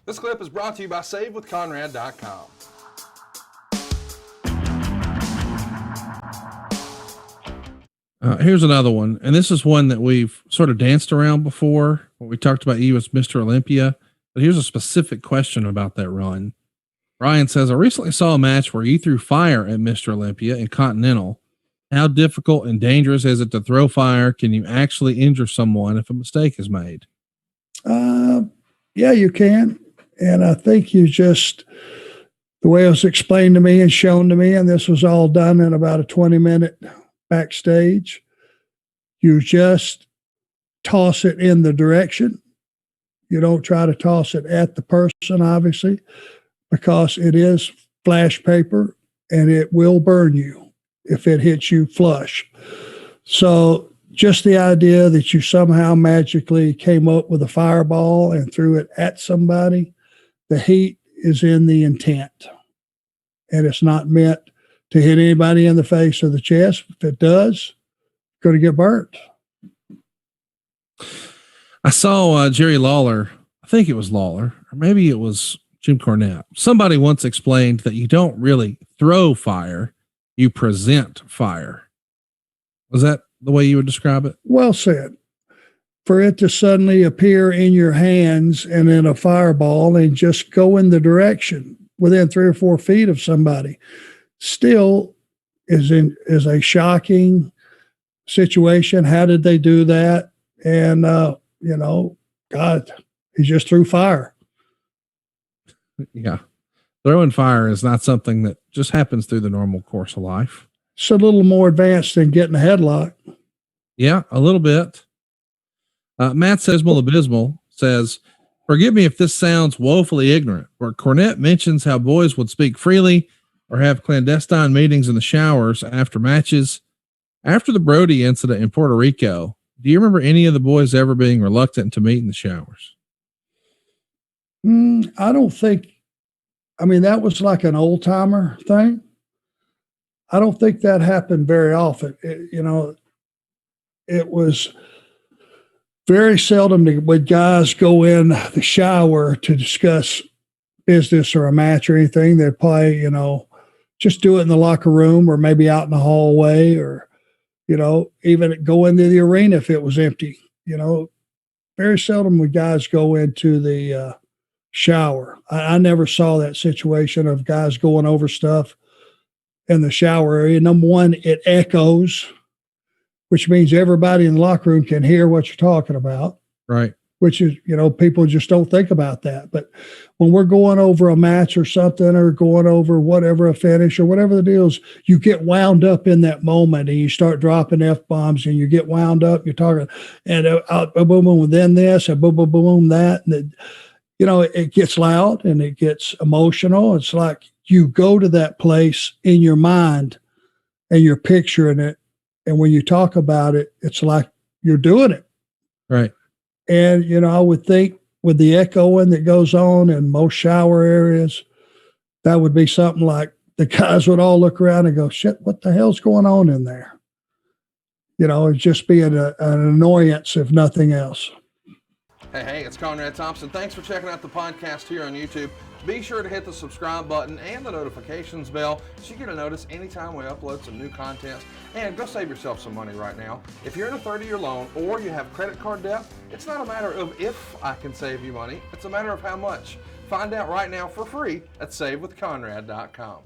This clip is brought to you by SaveWithConrad.com. Here's another one, and this is one that we've sort of danced around before when we talked about you as Mr. Olympia, but here's a specific question about that run. Ryan says, I recently saw a match where you threw fire at Mr. Olympia in Continental. How difficult and dangerous is it to throw fire? Can you actually injure someone if a mistake is made? Yeah, you can. And I think you just, the way it was explained to me and shown to me, and this was all done in about a 20-minute backstage, you just toss it in the direction. You don't try to toss it at the person, obviously, because it is flash paper and it will burn you if it hits you flush. So just the idea that you somehow magically came up with a fireball and threw it at somebody, the heat is in the intent. And it's not meant to hit anybody in the face or the chest. If it does, it's going to get burnt. I saw Jerry Lawler, I think it was Lawler, or maybe it was Jim Cornette. Somebody once explained that you don't really throw fire, you present fire. Was that the way you would describe it? Well said. For it to suddenly appear in your hands and in a fireball and just go in the direction within 3 or 4 feet of somebody still is a shocking situation. How did they do that? And, God, he just threw fire. Yeah. Throwing fire is not something that just happens through the normal course of life. It's a little more advanced than getting a headlock. Yeah, a little bit. Matt Sesmal Abysmal says, forgive me if this sounds woefully ignorant, but Cornette mentions how boys would speak freely or have clandestine meetings in the showers after matches. After the Brody incident in Puerto Rico, do you remember any of the boys ever being reluctant to meet in the showers? I don't think, that was like an old timer thing. I don't think that happened very often. It was very seldom would guys go in the shower to discuss business or a match or anything. They'd probably, just do it in the locker room or maybe out in the hallway or, even go into the arena if it was empty. Very seldom would guys go into the shower. I never saw that situation of guys going over stuff in the shower area. Number one, it echoes, which means everybody in the locker room can hear what you're talking about. Right. Which is, people just don't think about that. But when we're going over a match or something, or going over whatever, a finish or whatever the deal is, you get wound up in that moment and you start dropping F-bombs and you get wound up. You're talking and boom, boom, then this and boom, boom, boom, that. And it gets loud and it gets emotional. It's like you go to that place in your mind and you're picturing it. And when you talk about it, it's like you're doing it. Right. And, I would think with the echoing that goes on in most shower areas, that would be something like the guys would all look around and go, shit, what the hell's going on in there? It'd just be an annoyance, if nothing else. Hey, it's Conrad Thompson. Thanks for checking out the podcast here on YouTube. Be sure to hit the subscribe button and the notifications bell so you get a notice anytime we upload some new content. And go save yourself some money right now. If you're in a 30-year loan or you have credit card debt, it's not a matter of if I can save you money. It's a matter of how much. Find out right now for free at SaveWithConrad.com.